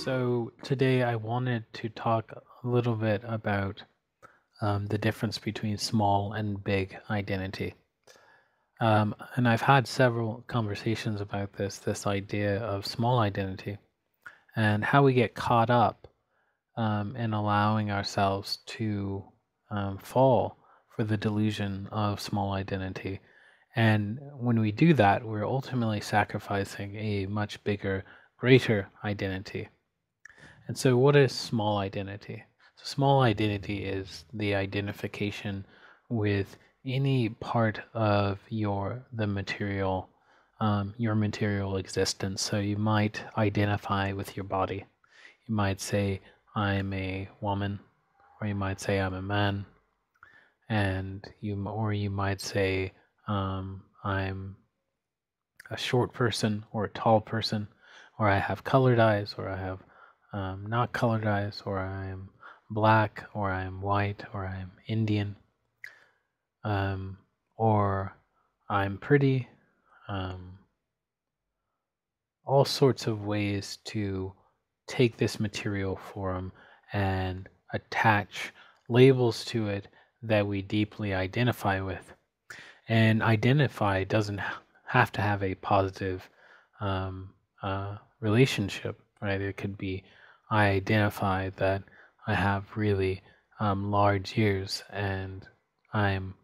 So today I wanted to talk a little bit about the difference between small and big identity. And I've had several conversations about this idea of small identity and how we get caught up in allowing ourselves to fall for the delusion of small identity. And when we do that, we're ultimately sacrificing a much bigger, greater identity. And so, what is small identity? So, small identity is the identification with any part of your material existence. So, you might identify with your body. You might say, "I'm a woman," or you might say, "I'm a man," or you might say, "I'm a short person or a tall person, or I have colored eyes, or I have not colored eyes, or I'm black, or I'm white, or I'm Indian, um, or I'm pretty." Um, all sorts of ways to take this material form and attach labels to it that we deeply identify with. And identify doesn't have to have a positive um, relationship, right? It could be I identify that I have really large ears, and I'm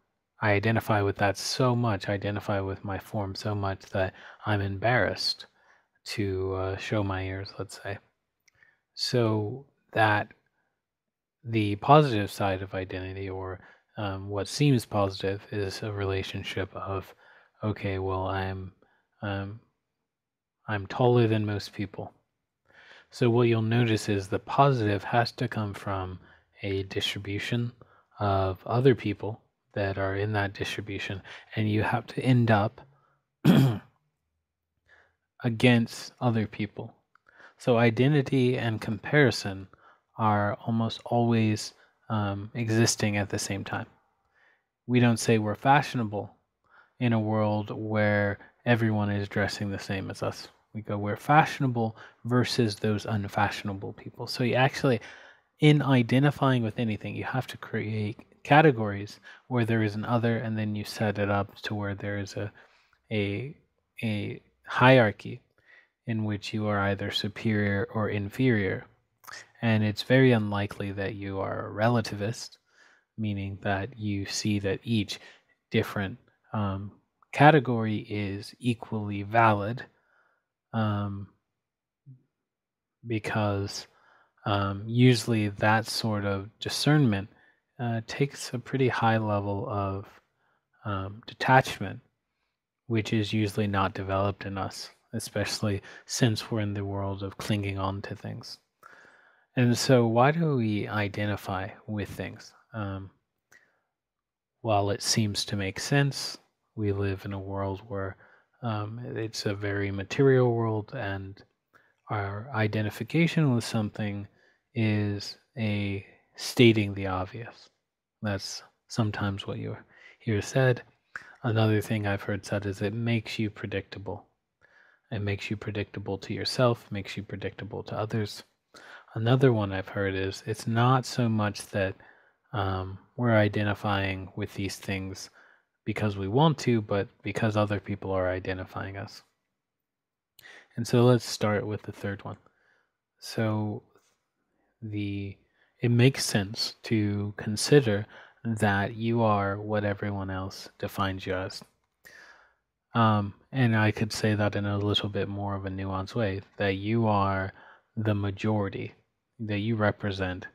I identify with that so much. I identify with my form so much that I'm embarrassed to show my ears, let's say. So that the positive side of identity, or what seems positive, is a relationship of, okay, well, um, I'm taller than most people. So what you'll notice is the positive has to come from a distribution of other people that are in that distribution, and you have to end up against other people. So identity and comparison are almost always existing at the same time. We don't say we're fashionable in a world where everyone is dressing the same as us. We go, we're fashionable versus those unfashionable people. So you actually, in identifying with anything, you have to create categories where there is an other, and then you set it up to where there is a, a hierarchy in which you are either superior or inferior. And it's very unlikely that you are a relativist, meaning that you see that each different um, category is equally valid, um, because usually that sort of discernment takes a pretty high level of detachment, which is usually not developed in us, especially since we're in the world of clinging on to things. And so, why do we identify with things? While it seems to make sense, we live in a world where it's a very material world, and our identification with something is a stating the obvious. That's sometimes what you hear said. Another thing I've heard said is it makes you predictable. It makes you predictable to yourself, makes you predictable to others. Another one I've heard is it's not so much that we're identifying with these things because we want to, but because other people are identifying us. And so let's start with the third one. So it makes sense to consider that you are what everyone else defines you as. And I could say that in a little bit more of a nuanced way, that you are the majority, that you represent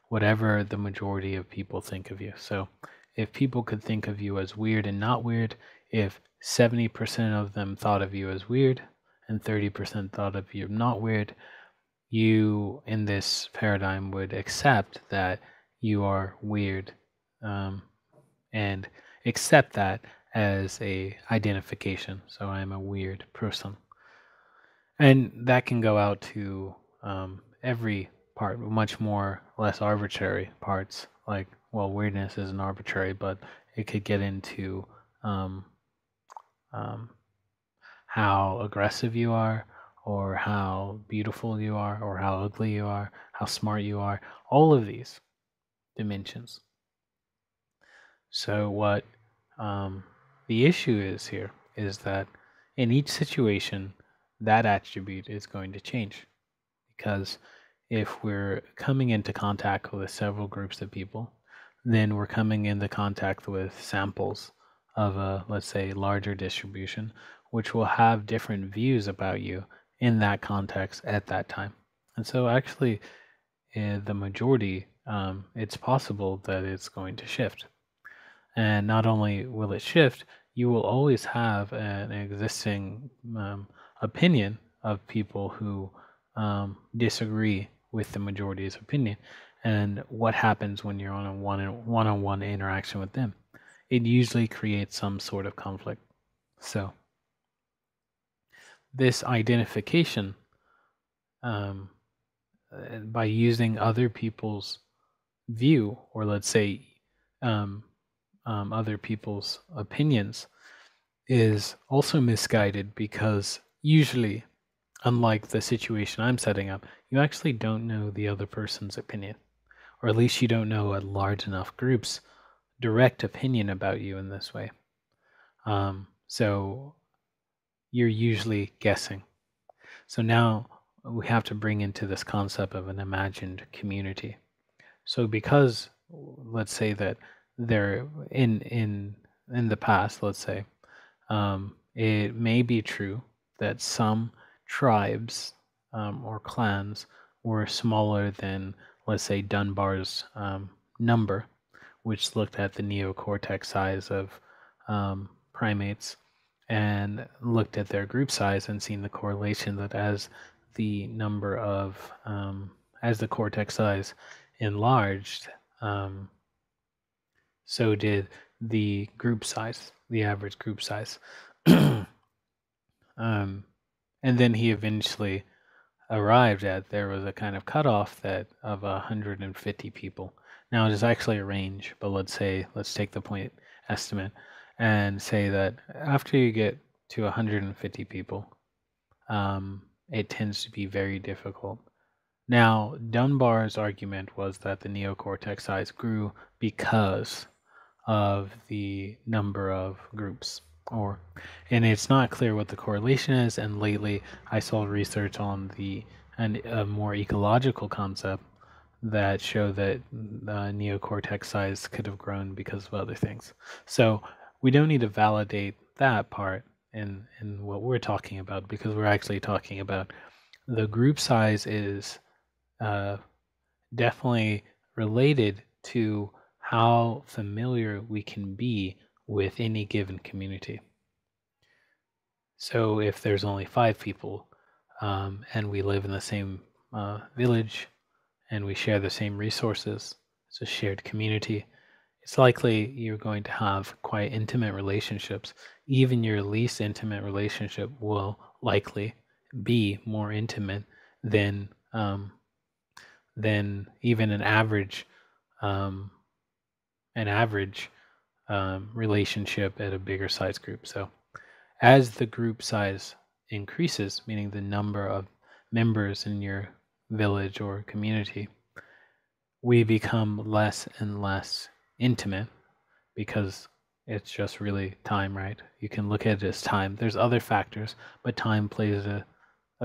whatever the majority of people think of you. So if people could think of you as weird and not weird, if 70% of them thought of you as weird and 30% thought of you not weird, you in this paradigm would accept that you are weird, and accept that as a identification. So I'm a weird person, and that can go out to every part, much more less arbitrary parts. Like, well, weirdness isn't arbitrary, but it could get into um, um, how aggressive you are, or how beautiful you are, or how ugly you are, how smart you are, all of these dimensions. So, what the issue is here is that in each situation, that attribute is going to change. Because if we're coming into contact with several groups of people, then we're coming into contact with samples of a, let's say, larger distribution, which will have different views about you in that context at that time. And so, actually, in the majority, it's possible that it's going to shift. And not only will it shift, you will always have an existing opinion of people who disagree with the majority's opinion. And what happens when you're on a one-on-one interaction with them? It usually creates some sort of conflict. So this identification, by using other people's view, or let's say other people's opinions, is also misguided, because usually, unlike the situation I'm setting up, you actually don't know the other person's opinion, or at least you don't know a large enough group's direct opinion about you in this way. So you're usually guessing. So now we have to bring into this concept of an imagined community. So because, let's say that there in the past, let's say, it may be true that some tribes or clans were smaller than, let's say, Dunbar's number, which looked at the neocortex size of primates and looked at their group size and seen the correlation that as the number of as the cortex size enlarged, so did the group size, the average group size. And then he eventually arrived at, there was a kind of cutoff that of 150 people. Now it is actually a range, but let's take the point estimate and say that after you get to 150 people, it tends to be very difficult. Now, Dunbar's argument was that the neocortex size grew because of the number of groups, and it's not clear what the correlation is. And lately, I saw research on a more ecological concept that show that the neocortex size could have grown because of other things. So we don't need to validate that part in what we're talking about, because we're actually talking about the group size is definitely related to how familiar we can be with any given community. So if there's only 5 people and we live in the same village and we share the same resources, it's a shared community, it's likely you're going to have quite intimate relationships. Even your least intimate relationship will likely be more intimate than even an average relationship at a bigger size group. So as the group size increases, meaning the number of members in your village or community, we become less and less intimate, because it's just really time, right? You can look at it as time. There's other factors, but time plays a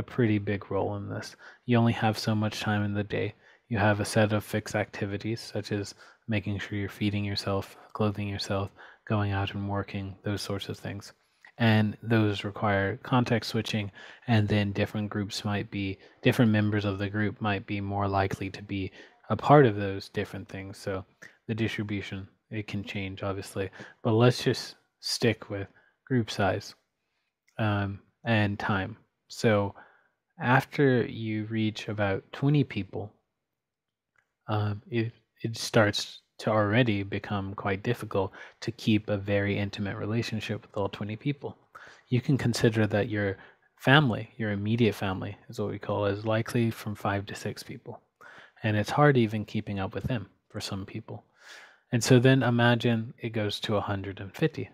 pretty big role in this. You only have so much time in the day. You have a set of fixed activities, such as making sure you're feeding yourself, clothing yourself, going out and working, those sorts of things. And those require context switching, and then different members of the group might be more likely to be a part of those different things. So the distribution, it can change, obviously. But let's just stick with group size and time. So after you reach about 20 people, it starts to already become quite difficult to keep a very intimate relationship with all 20 people. You can consider that your family, your immediate family, is what we call, is likely from 5 to 6 people. And it's hard even keeping up with them for some people. And so then imagine it goes to 150.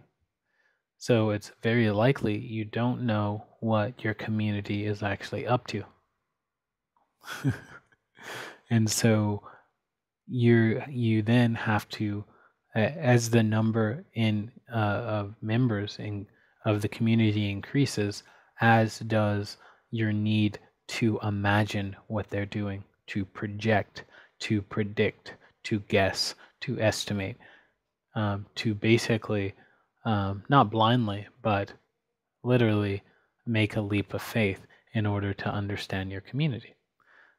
So it's very likely you don't know what your community is actually up to. And so you then have to, as the number of members of the community increases, as does your need to imagine what they're doing, to project, to predict, to guess, to estimate, to basically, not blindly, but literally make a leap of faith in order to understand your community.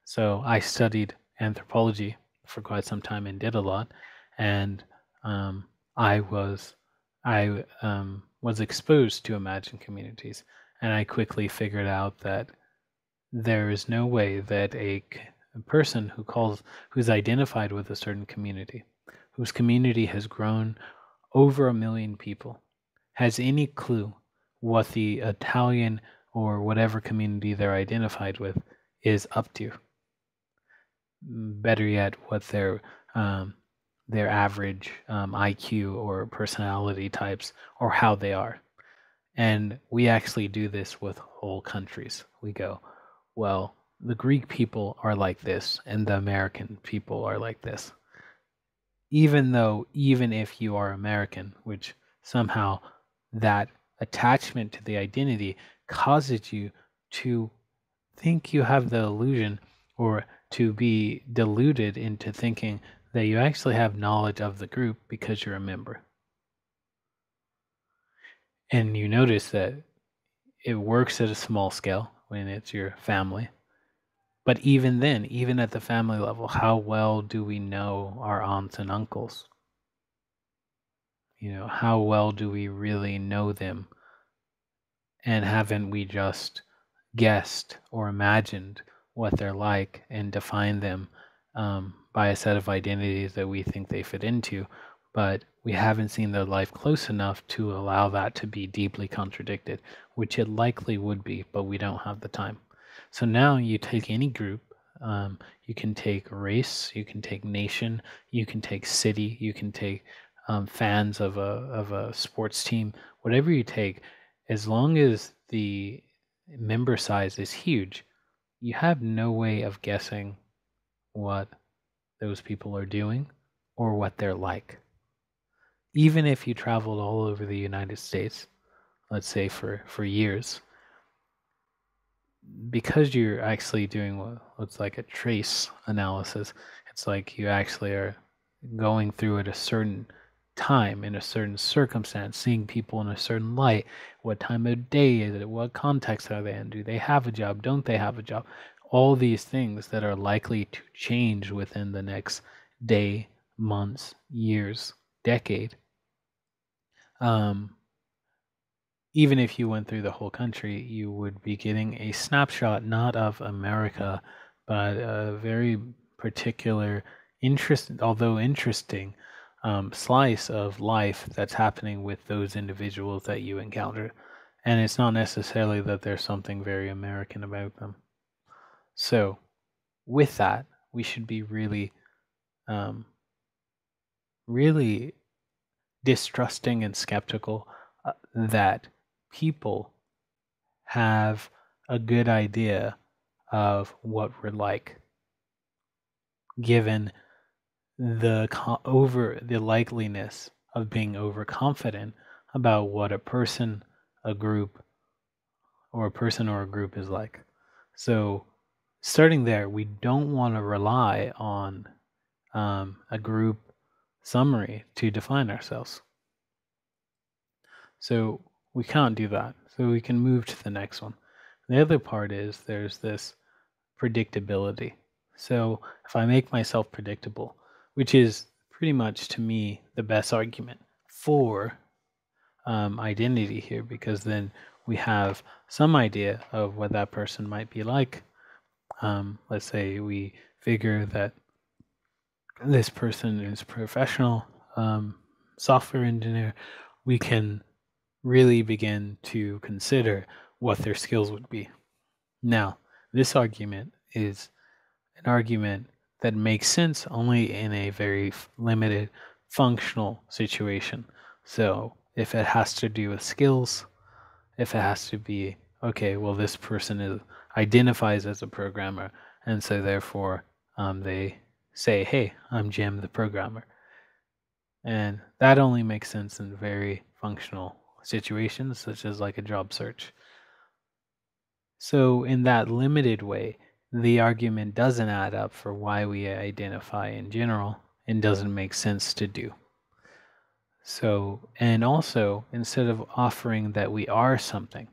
So I studied anthropology for quite some time and did a lot, and um, I was exposed to imagined communities, and I quickly figured out that there is no way that a person who's identified with a certain community, whose community has grown over 1 million people, has any clue what the Italian or whatever community they're identified with is up to. Better yet, what their average IQ or personality types, or how they are. And we actually do this with whole countries. We go, well, the Greek people are like this, and the American people are like this. Even if you are American, which somehow that attachment to the identity causes you to think you have the illusion, or to be deluded into thinking that you actually have knowledge of the group because you're a member. And you notice that it works at a small scale when it's your family. But even then, even at the family level, how well do we know our aunts and uncles? How well do we really know them? And haven't we just guessed or imagined what they're like and defined them by a set of identities that we think they fit into, but we haven't seen their life close enough to allow that to be deeply contradicted, which it likely would be, but we don't have the time. So now you take any group, you can take race, you can take nation, you can take city, you can take fans of a sports team, whatever you take, as long as the member size is huge, you have no way of guessing what those people are doing or what they're like. Even if you traveled all over the United States, let's say for years, because you're actually doing what's like a trace analysis, it's like you actually are going through at a certain time, in a certain circumstance, seeing people in a certain light. What time of day is it? What context are they in? Do they have a job? Don't they have a job? All these things that are likely to change within the next day, months, years, decade. Even if you went through the whole country, you would be getting a snapshot not of America, but a very particular, although interesting, slice of life that's happening with those individuals that you encounter. And it's not necessarily that there's something very American about them. So, with that, we should be really, really distrusting and skeptical that people have a good idea of what we're like, given the likeliness of being overconfident about what a person, a group, or a group is like. So, starting there, we don't want to rely on a group summary to define ourselves. So we can't do that. So we can move to the next one. The other part is there's this predictability. So if I make myself predictable, which is pretty much to me the best argument for identity here, because then we have some idea of what that person might be like. Let's say we figure that this person is professional software engineer. We can really begin to consider what their skills would be. Now, this argument is an argument that makes sense only in a very limited functional situation. So if it has to do with skills, if it has to be okay, well, this person identifies as a programmer, and so therefore they say, hey, I'm Jim the programmer. And that only makes sense in very functional situations, such as like a job search. So, in that limited way, the argument doesn't add up for why we identify in general and doesn't make sense to do. So, and also, instead of offering that we are something,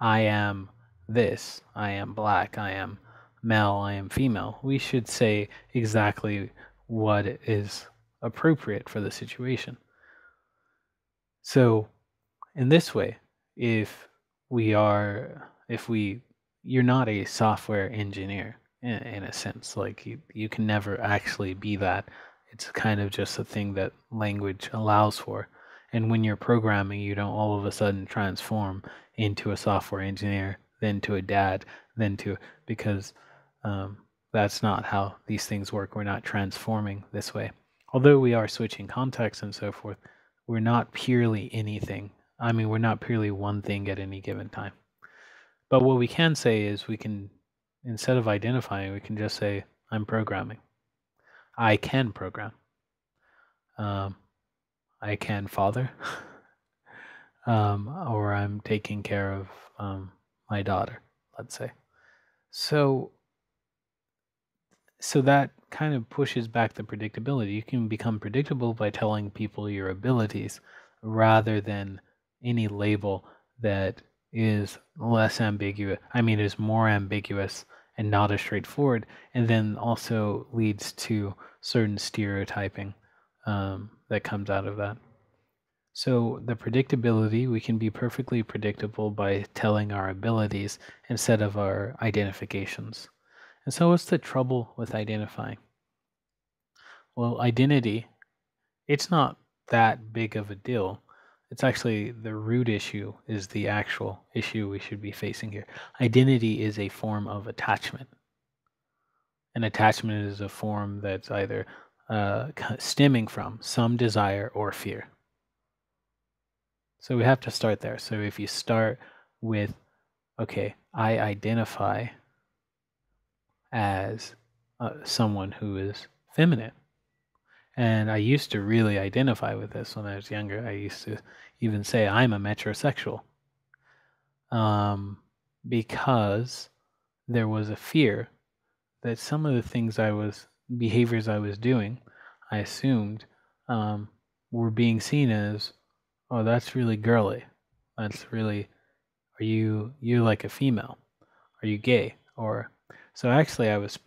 I am this, I am black, I am male, I am female, we should say exactly what is appropriate for the situation. So, in this way, if you're not a software engineer in a sense, like you can never actually be that. It's kind of just a thing that language allows for. And when you're programming, you don't all of a sudden transform into a software engineer, then to a dad, then to, because that's not how these things work. We're not transforming this way. Although we are switching contexts and so forth, we're not purely anything. I mean, we're not purely one thing at any given time. But what we can say is we can, instead of identifying, we can just say, I'm programming. I can program. I can father. Or I'm taking care of my daughter, let's say. So that kind of pushes back the predictability. You can become predictable by telling people your abilities rather than any label that is less ambiguous. I mean, is more ambiguous and not as straightforward, and then also leads to certain stereotyping that comes out of that. So the predictability, we can be perfectly predictable by telling our abilities instead of our identifications. And so what's the trouble with identifying? Well, identity, it's not that big of a deal. It's actually the root issue is the actual issue we should be facing here. Identity is a form of attachment. An attachment is a form that's either stemming from some desire or fear. So we have to start there. So if you start with, okay, I identify as someone who is feminine. And I used to really identify with this when I was younger. I used to even say I'm a metrosexual because there was a fear that some of the behaviors I was doing, I assumed were being seen as, oh, that's really girly. That's really, you're like a female? Are you gay? Or so actually I was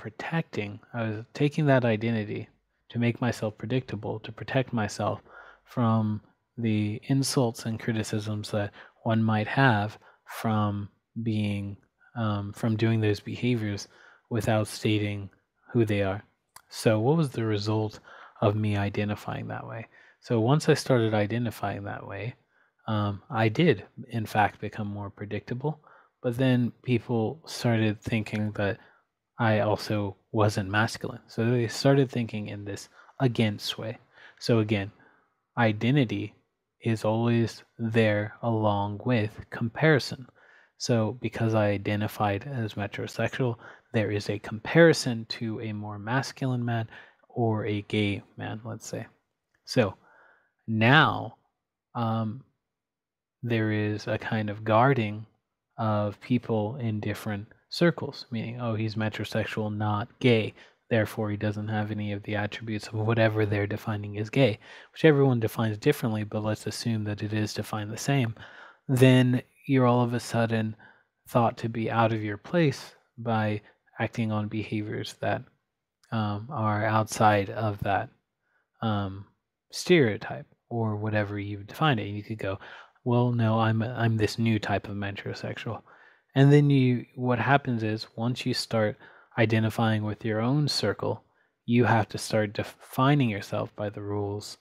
taking that identity to make myself predictable, to protect myself from the insults and criticisms that one might have from being from doing those behaviors without stating who they are. So what was the result of me identifying that way? So once I started identifying that way, I did in fact become more predictable. But then people started thinking that I also wasn't masculine. So they started thinking in this against way. So again, identity is always there along with comparison. So because I identified as metrosexual, there is a comparison to a more masculine man or a gay man, let's say. So now there is a kind of guarding of people in different circles, meaning, oh, he's metrosexual, not gay. Therefore, he doesn't have any of the attributes of whatever they're defining as gay, which everyone defines differently, but let's assume that it is defined the same. Then you're all of a sudden thought to be out of your place by acting on behaviors that are outside of that stereotype or whatever you've defined it. You could go, well, no, I'm this new type of metrosexual. And then what happens is once you start identifying with your own circle, you have to start defining yourself by the rules,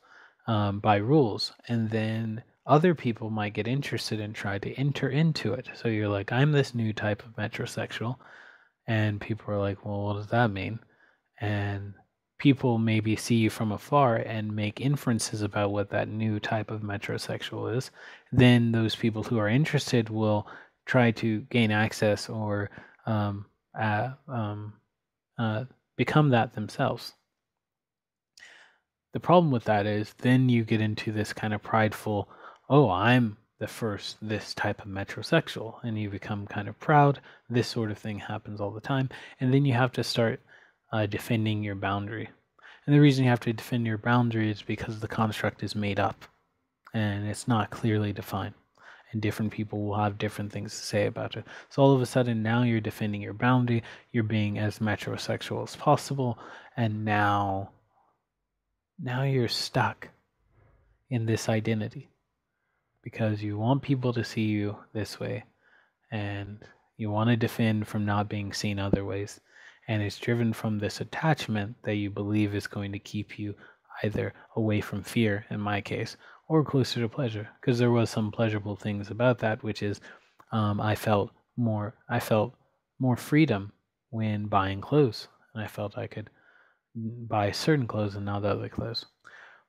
and then other people might get interested and try to enter into it. So you're like, I'm this new type of metrosexual, and people are like, well, what does that mean? And people maybe see you from afar and make inferences about what that new type of metrosexual is. Then those people who are interested will try to gain access or uh, um, become that themselves. The problem with that is then you get into this kind of prideful, oh, I'm the first this type of metrosexual, and you become kind of proud. This sort of thing happens all the time, and then you have to start defending your boundary. And the reason you have to defend your boundary is because the construct is made up and it's not clearly defined. And different people will have different things to say about it. So all of a sudden, now you're defending your boundary, you're being as metrosexual as possible, and now you're stuck in this identity because you want people to see you this way and you want to defend from not being seen other ways. And it's driven from this attachment that you believe is going to keep you either away from fear, in my case, or closer to pleasure. Because there was some pleasurable things about that, which is I felt more freedom when buying clothes, and I felt I could buy certain clothes and not other clothes.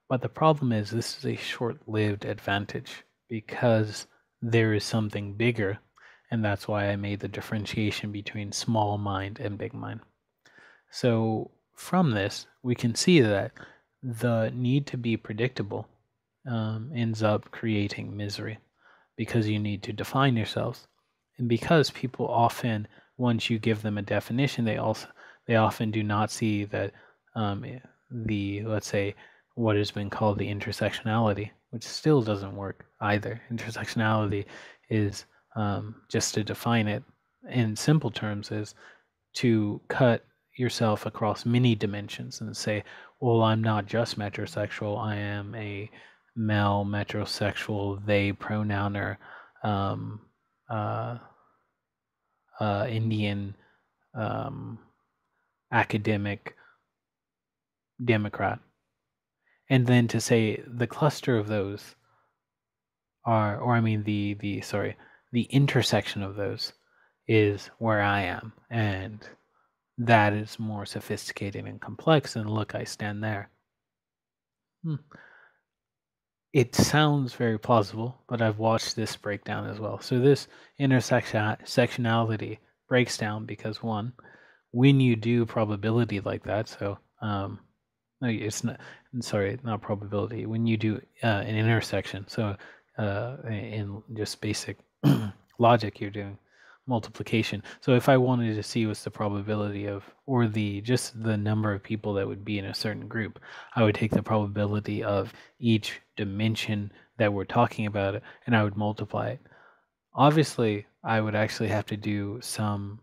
But the problem is this is a short-lived advantage because there is something bigger, and that's why I made the differentiation between small mind and big mind. So from this, we can see that the need to be predictable ends up creating misery because you need to define yourselves. And because people often, once you give them a definition, they often do not see that let's say, what has been called the intersectionality, which still doesn't work either. Intersectionality is, just to define it in simple terms, is to cut yourself across many dimensions and say, well, I'm not just metrosexual, I am a male metrosexual, they pronouner, uh, Indian, academic, Democrat. And then to say the cluster of those are, or I mean the intersection of those is where I am, and that is more sophisticated and complex, and look, I stand there. It sounds very plausible, but I've watched this breakdown as well. So this intersectionality breaks down because, one, when you do probability like that, so no, it's not, sorry, not probability. When you do an intersection, so in just basic logic, you're doing multiplication. So if I wanted to see what's the probability of, or just the number of people that would be in a certain group, I would take the probability of each dimension that we're talking about and I would multiply it. Obviously, I would actually have to do some,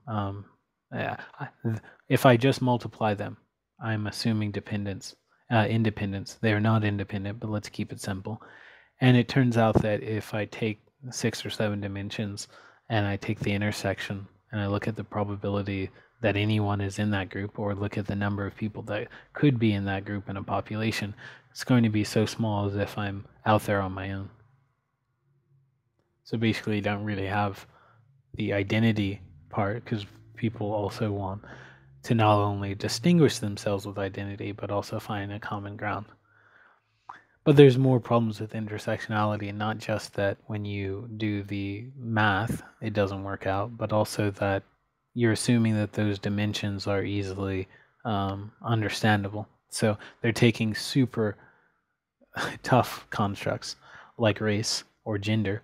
if I just multiply them, I'm assuming independence. They are not independent, but let's keep it simple. And it turns out that if I take 6 or 7 dimensions and I take the intersection and I look at the probability that anyone is in that group, or look at the number of people that could be in that group in a population, it's going to be so small as if I'm out there on my own. So basically, you don't really have the identity part because people also want to not only distinguish themselves with identity, but also find a common ground. But there's more problems with intersectionality, and not just that when you do the math, it doesn't work out, but also that you're assuming that those dimensions are easily understandable. So they're taking super tough constructs like race or gender,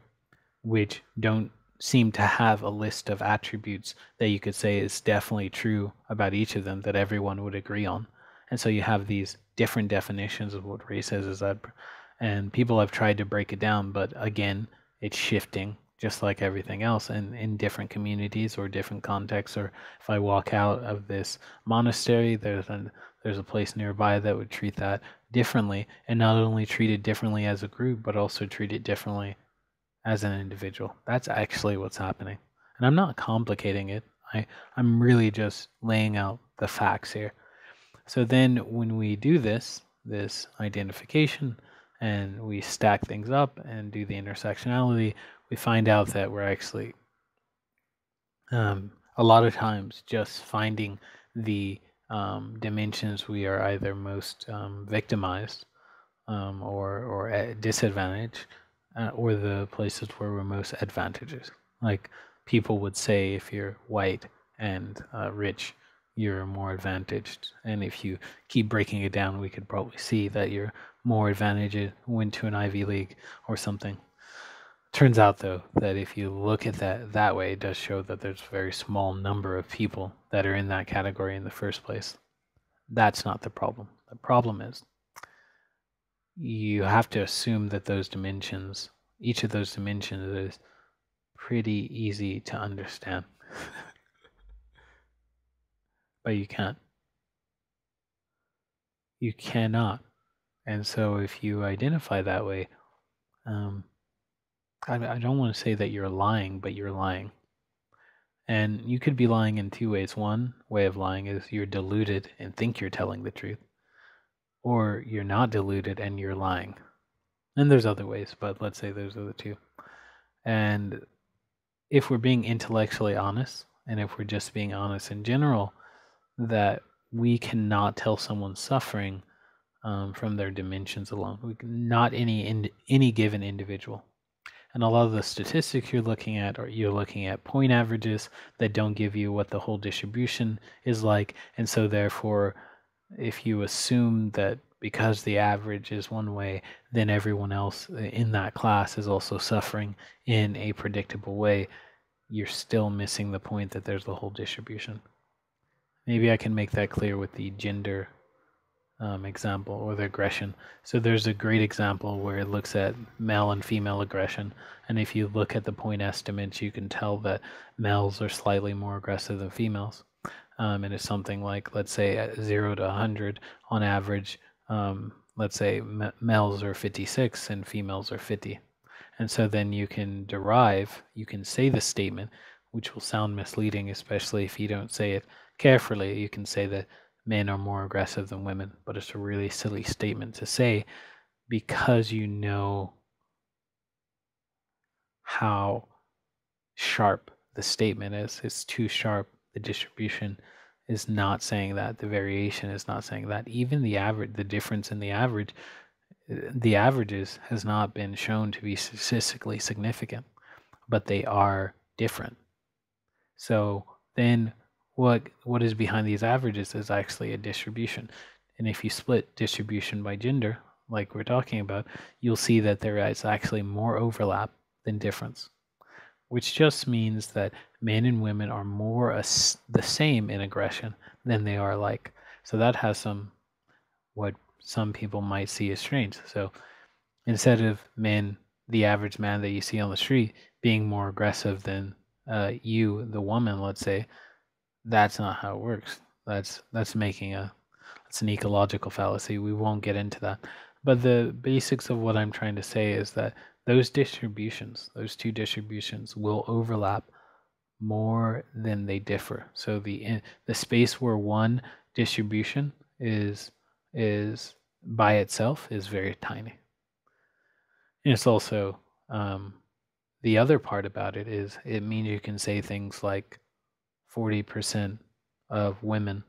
which don't seem to have a list of attributes that you could say is definitely true about each of them that everyone would agree on. And so you have these different definitions of what race is that, and people have tried to break it down, but again, it's shifting just like everything else, and in different communities or different contexts. Or if I walk out of this monastery, there's a place nearby that would treat that differently, and not only treat it differently as a group, but also treat it differently as an individual. That's actually what's happening. And I'm not complicating it. I'm really just laying out the facts here. So then when we do this identification, and we stack things up and do the intersectionality, we find out that we're actually a lot of times just finding the dimensions we are either most victimized or at disadvantage, or the places where we're most advantages. Like people would say if you're white and rich, you're more advantaged. And if you keep breaking it down, we could probably see that you're more advantaged, went to an Ivy League or something. Turns out, though, that if you look at that way, it does show that there's a very small number of people that are in that category in the first place. That's not the problem. The problem is you have to assume that those dimensions, each of those dimensions, is pretty easy to understand. But you can't. You cannot. And so if you identify that way, I don't want to say that you're lying, but you're lying. And you could be lying in two ways. One way of lying is you're deluded and think you're telling the truth, or you're not deluded and you're lying. And there's other ways, but let's say those are the two. And if we're being intellectually honest, and if we're just being honest in general, that we cannot tell someone's suffering from their dimensions alone. Not any given individual. And a lot of the statistics you're looking at, or you're looking at point averages that don't give you what the whole distribution is like. And so therefore, if you assume that because the average is one way, then everyone else in that class is also suffering in a predictable way, you're still missing the point that there's the whole distribution. Maybe I can make that clear with the gender example, or the aggression. So there's a great example where it looks at male and female aggression, and if you look at the point estimates, you can tell that males are slightly more aggressive than females. And it's something like, let's say at 0 to 100 on average, let's say males are 56 and females are 50. And so then you can say the statement, which will sound misleading, especially if you don't say it carefully. You can say that men are more aggressive than women, but it's a really silly statement to say, because you know how sharp the statement is. It's too sharp. The distribution is not saying that. The variation is not saying that. Even the difference in the averages has not been shown to be statistically significant, but they are different. So then what is behind these averages is actually a distribution. And if you split distribution by gender, like we're talking about, you'll see that there is actually more overlap than difference, which just means that men and women are more the same in aggression than they are alike. So that has what some people might see as strange. So instead of the average man that you see on the street, being more aggressive than you, the woman, let's say, that's not how it works. That's an ecological fallacy. We won't get into that. But the basics of what I'm trying to say is that those two distributions will overlap more than they differ. So the space where one distribution is by itself is very tiny. And it's also the other part about it is it means you can say things like 40% of women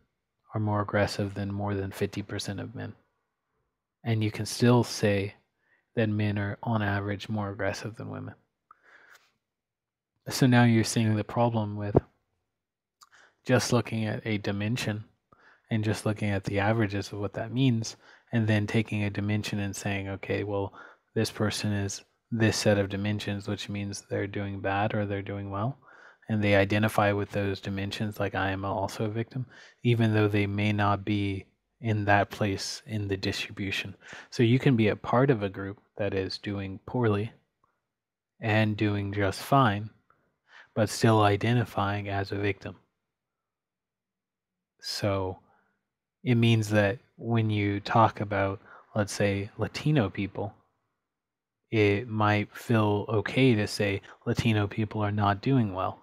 are more aggressive than more than 50% of men. And you can still say that men are on average more aggressive than women. So now you're seeing the problem with just looking at a dimension and just looking at the averages of what that means, and then taking a dimension and saying, okay, well, this person is this set of dimensions, which means they're doing bad or they're doing well. And they identify with those dimensions, like I am also a victim, even though they may not be in that place in the distribution. So you can be a part of a group that is doing poorly and doing just fine, but still identifying as a victim. So it means that when you talk about, let's say, Latino people, it might feel okay to say Latino people are not doing well.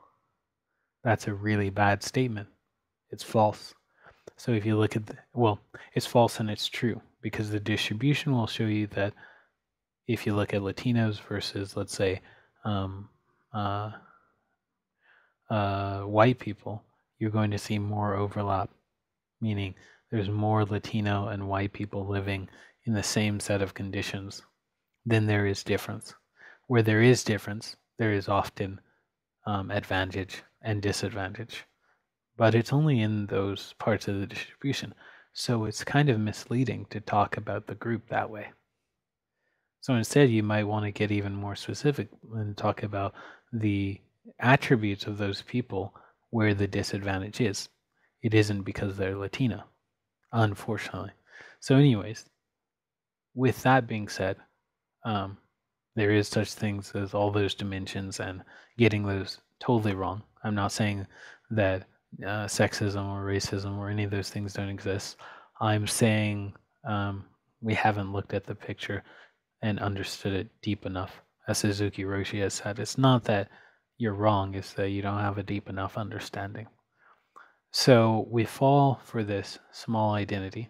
That's a really bad statement. It's false. So if you look at it's false and it's true, because the distribution will show you that if you look at Latinos versus, let's say, white people, you're going to see more overlap, meaning there's more Latino and white people living in the same set of conditions than there is difference. Where there is difference, there is often advantage and disadvantage, but it's only in those parts of the distribution. So it's kind of misleading to talk about the group that way. So instead, you might want to get even more specific and talk about the attributes of those people where the disadvantage is. It isn't because they're Latino, unfortunately. So, anyways, with that being said, um, there is such things as all those dimensions and getting those totally wrong. I'm not saying that sexism or racism or any of those things don't exist. I'm saying we haven't looked at the picture and understood it deep enough. As Suzuki Roshi has said, it's not that you're wrong, it's that you don't have a deep enough understanding. So we fall for this small identity,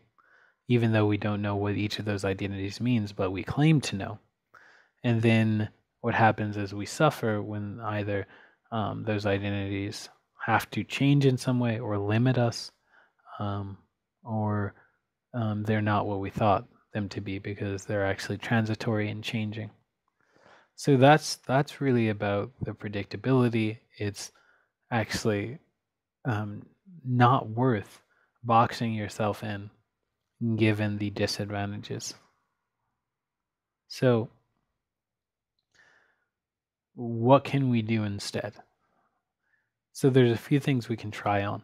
even though we don't know what each of those identities means, but we claim to know. And then what happens is we suffer when either those identities have to change in some way or limit us, or they're not what we thought them to be because they're actually transitory and changing. So that's really about the predictability. It's actually not worth boxing yourself in given the disadvantages. So what can we do instead? So there's a few things we can try on.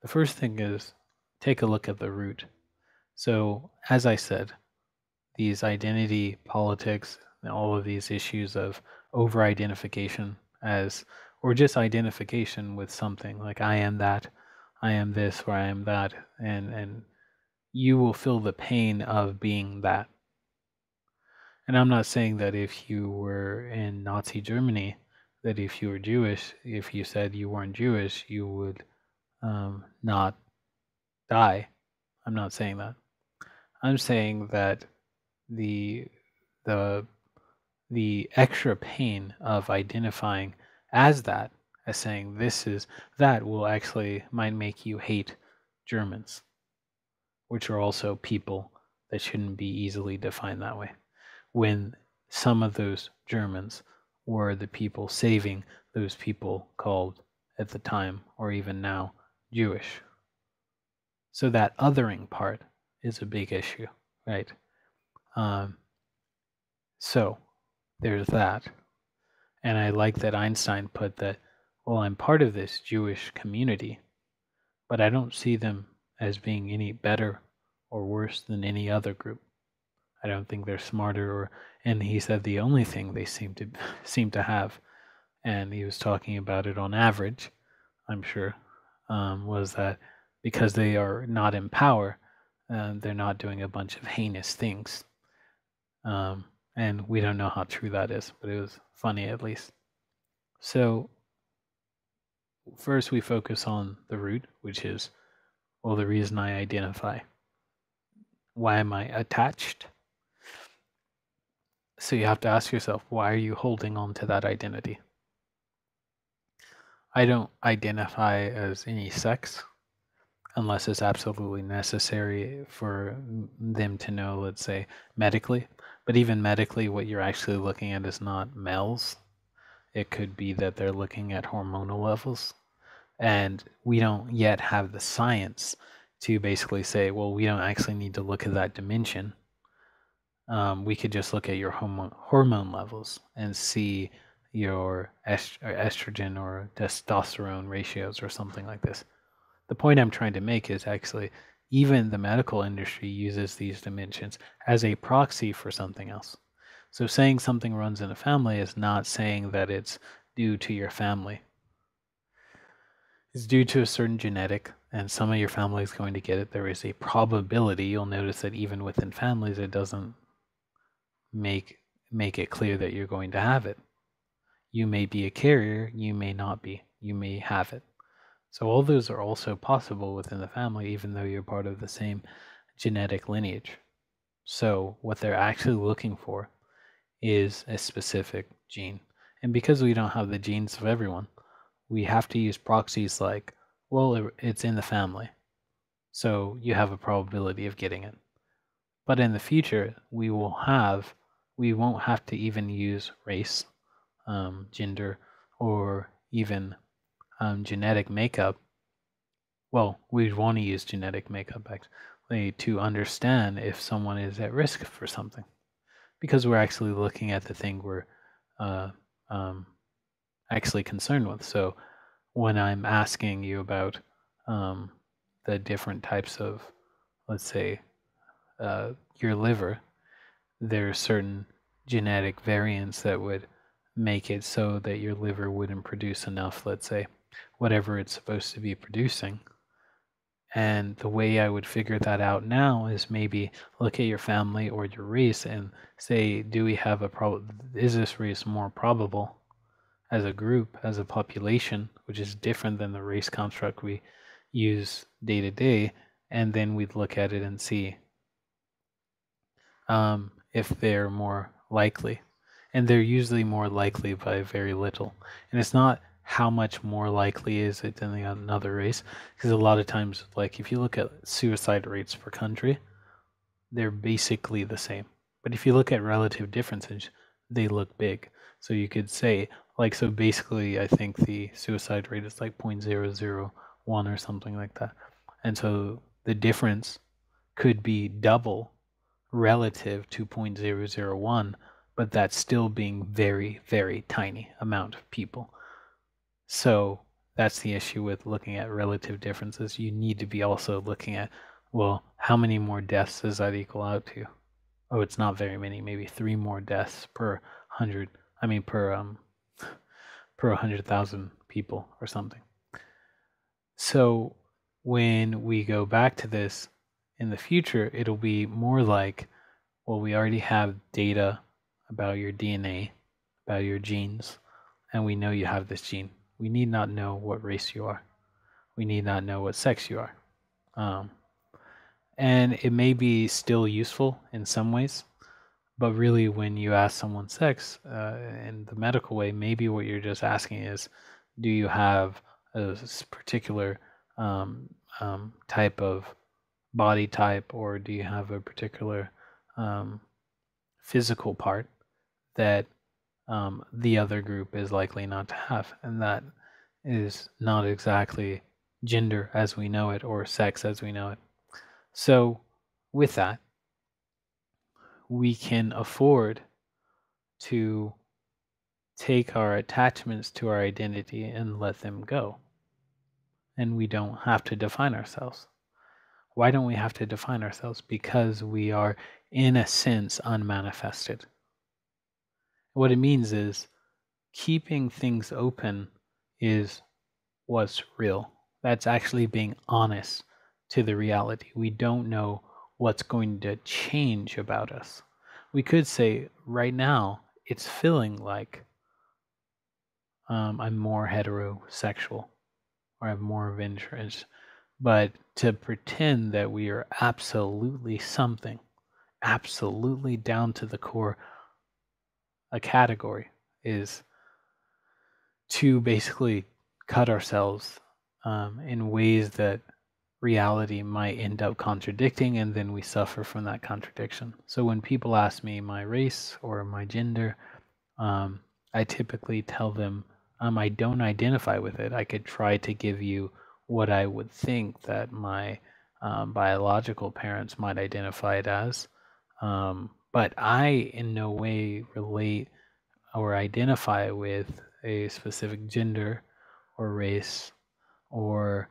The first thing is take a look at the root. So as I said, these identity politics, all of these issues of over-identification as, or just identification with something like I am that, I am this, or I am that, and you will feel the pain of being that. And I'm not saying that if you were in Nazi Germany, that if you were Jewish, if you said you weren't Jewish, you would not die. I'm not saying that. I'm saying that the the the extra pain of identifying as that, as saying this is that, will actually might make you hate Germans, which are also people that shouldn't be easily defined that way. When some of those Germans were the people saving those people called at the time or even now Jewish. So that othering part is a big issue, right? So there's that. And I like that Einstein put that, well, I'm part of this Jewish community, but I don't see them as being any better or worse than any other group. I don't think they're smarter or, and he said the only thing they seem to have, and he was talking about it on average, I'm sure, was that because they are not in power, they're not doing a bunch of heinous things. And we don't know how true that is, but it was funny at least. So first we focus on the root, which is, well, the reason I identify. Why am I attached? So you have to ask yourself, why are you holding on to that identity? I don't identify as any sex unless it's absolutely necessary for them to know, let's say, medically. But even medically, what you're actually looking at is not males. It could be that they're looking at hormonal levels. And we don't yet have the science to basically say, well, we don't actually need to look at that dimension. We could just look at your hormone levels and see your estrogen or testosterone ratios or something like this. The point I'm trying to make is actually even the medical industry uses these dimensions as a proxy for something else. So saying something runs in a family is not saying that it's due to your family. It's due to a certain genetic, and some of your family is going to get it. There is a probability. You'll notice that even within families, it doesn't make it clear that you're going to have it. You may be a carrier, you may not be. You may have it. So all those are also possible within the family, even though you're part of the same genetic lineage. So what they're actually looking for is a specific gene. And because we don't have the genes of everyone, we have to use proxies like, well, it's in the family, so you have a probability of getting it. But in the future, we won't have to even use race, gender, or even genetic makeup. Well, we'd want to use genetic makeup actually to understand if someone is at risk for something, because we're actually looking at the thing we're uh, um, actually concerned with. So when I'm asking you about um, the different types of, let's say, your liver, there are certain genetic variants that would make it so that your liver wouldn't produce enough, let's say, whatever it's supposed to be producing. And the way I would figure that out now is maybe look at your family or your race and say, do we have a problem? Is this race more probable as a group, as a population, which is different than the race construct we use day to day? And then we'd look at it and see if they're more likely. And they're usually more likely by very little. And it's not how much more likely is it than another race, because a lot of times, like if you look at suicide rates per country, they're basically the same. But if you look at relative differences, they look big. So you could say, like, so basically, I think the suicide rate is like 0.001 or something like that. And so the difference could be double relative to 0.001, but that's still being very, very tiny amount of people. So that's the issue with looking at relative differences. You need to be also looking at, well, how many more deaths does that equal out to? Oh, it's not very many, maybe 3 more deaths per 100, I mean per 100,000 people or something. So when we go back to this in the future, it'll be more like, well, we already have data about your DNA, about your genes, and we know you have this gene. We need not know what race you are. We need not know what sex you are. And it may be still useful in some ways, but really when you ask someone sex in the medical way, maybe what you're just asking is, do you have a particular type of body type, or do you have a particular physical part that the other group is likely not to have? And that is not exactly gender as we know it or sex as we know it. So with that, we can afford to take our attachments to our identity and let them go. And we don't have to define ourselves. Why don't we have to define ourselves? Because we are, in a sense, unmanifested. What it means is keeping things open is what's real. That's actually being honest to the reality. We don't know what's going to change about us. We could say right now it's feeling like I'm more heterosexual or I have more of interest. But to pretend that we are absolutely something, absolutely down to the core, a category, is to basically cut ourselves in ways that reality might end up contradicting, and then we suffer from that contradiction. So when people ask me my race or my gender, I typically tell them I don't identify with it. I could try to give you what I would think that my biological parents might identify it as, but I in no way relate or identify with a specific gender or race, or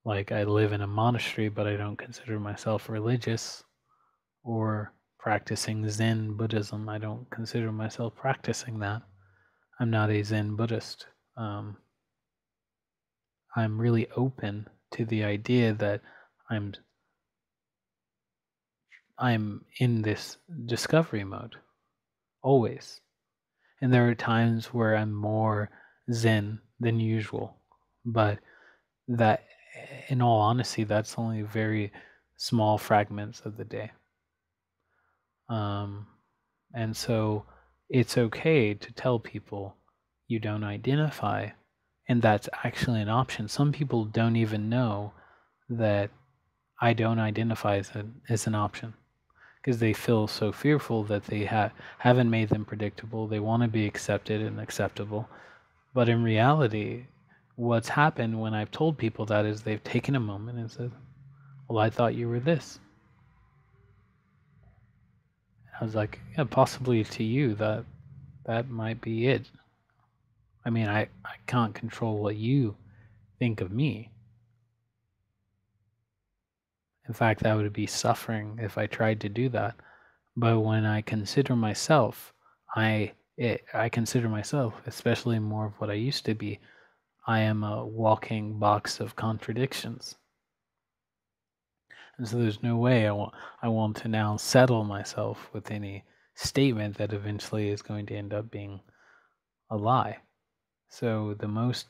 like I live in a monastery but I don't consider myself religious, or practicing Zen Buddhism. I don't consider myself practicing that. I'm not a Zen Buddhist. I'm really open to the idea that I'm in this discovery mode always. And there are times where I'm more Zen than usual, but that, in all honesty, that's only very small fragments of the day. And so it's okay to tell people you don't identify, and that's actually an option. Some people don't even know that I don't identify as an option, because they feel so fearful that they haven't made them predictable. They want to be accepted and acceptable. But in reality, what's happened when I've told people that is they've taken a moment and said, well, I thought you were this. I was like, yeah, possibly to you that might be it. I mean, I can't control what you think of me. In fact, that would be suffering if I tried to do that. But when I consider myself, I consider myself, especially more of what I used to be, I am a walking box of contradictions. And so there's no way I want to now settle myself with any statement that eventually is going to end up being a lie. So the most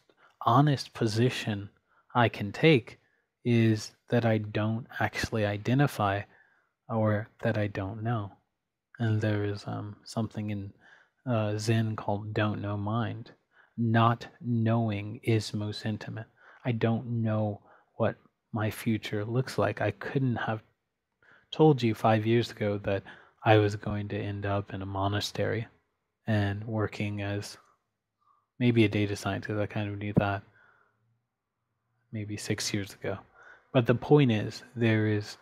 honest position I can take is that I don't actually identify or that I don't know. And there is something in Zen called don't know mind. Not knowing is most intimate. I don't know what my future looks like. I couldn't have told you 5 years ago that I was going to end up in a monastery and working as maybe a data scientist. I kind of knew that maybe 6 years ago. But the point is, there is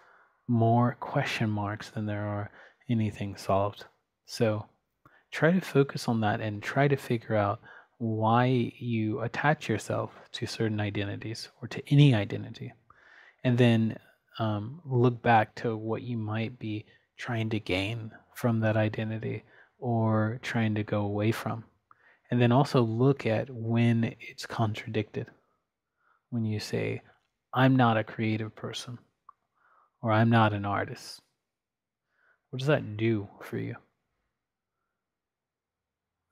more question marks than there are anything solved. So try to focus on that and try to figure out why you attach yourself to certain identities or to any identity. And then look back to what you might be trying to gain from that identity or trying to go away from. And then also look at when it's contradicted. When you say, I'm not a creative person or I'm not an artist. What does that do for you?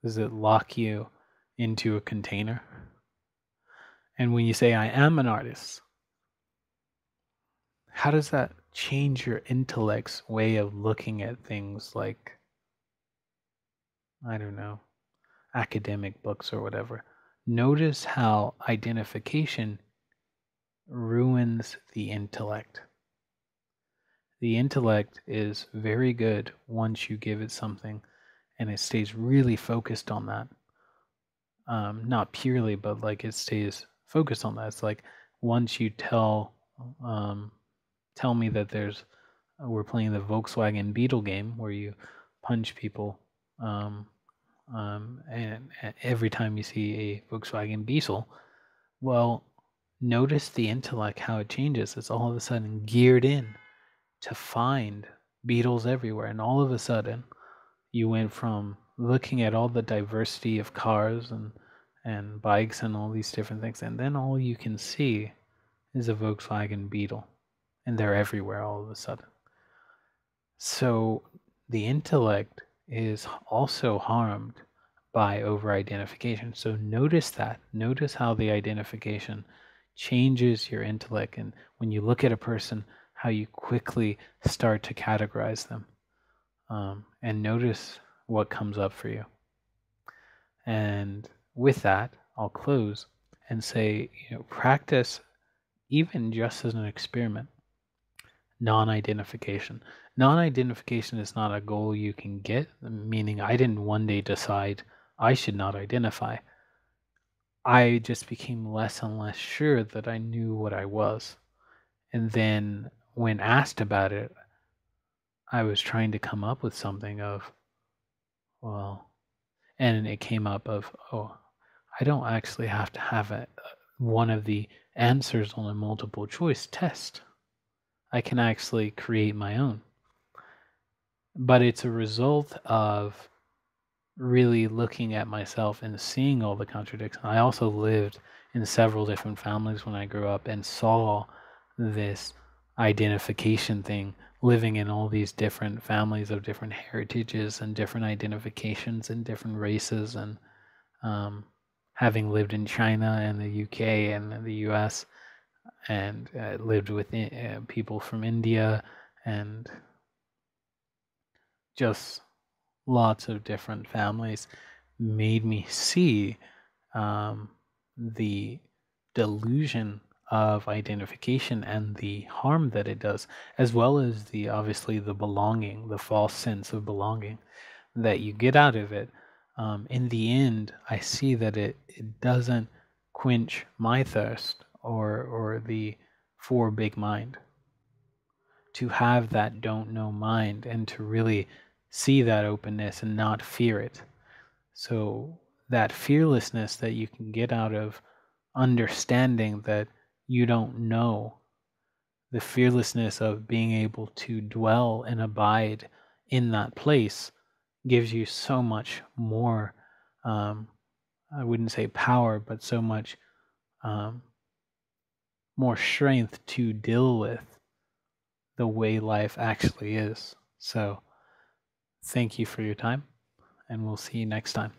Does it lock you into a container? And when you say, I am an artist, how does that change your intellect's way of looking at things like, I don't know, academic books or whatever? Notice how identification ruins the intellect. The intellect is very good once you give it something and it stays really focused on that. Not purely, but like it stays focused on that. It's like once you tell me that we're playing the Volkswagen Beetle game where you punch people, and every time you see a Volkswagen Beetle, well, notice the intellect, how it changes. It's all of a sudden geared in to find beetles everywhere, and all of a sudden you went from looking at all the diversity of cars and bikes and all these different things, and then all you can see is a Volkswagen Beetle, and they're everywhere all of a sudden. So the intellect is also harmed by over-identification. So notice that. Notice how the identification changes your intellect, and when you look at a person, how you quickly start to categorize them. And notice what comes up for you. And with that, I'll close and say, practice, even just as an experiment, non-identification. Non-identification is not a goal you can get, meaning I didn't one day decide I should not identify. I just became less and less sure that I knew what I was. And then when asked about it, I was trying to come up with something of, well, and it came up of, oh, I don't actually have to have one of the answers on a multiple choice test. I can actually create my own. But it's a result of really looking at myself and seeing all the contradictions. I also lived in several different families when I grew up and saw this identification thing, living in all these different families of different heritages and different identifications and different races, and having lived in China and the UK and the US, and lived with people from India, and just lots of different families, made me see the delusion of identification and the harm that it does, as well as obviously the belonging, the false sense of belonging that you get out of it. in the end, I see that it doesn't quench my thirst or the for big mind. To have that don't know mind and to really see that openness and not fear it. So that fearlessness that you can get out of understanding that you don't know, the fearlessness of being able to dwell and abide in that place gives you so much more, um, I wouldn't say power, but so much um, more strength to deal with the way life actually is. So thank you for your time, and we'll see you next time.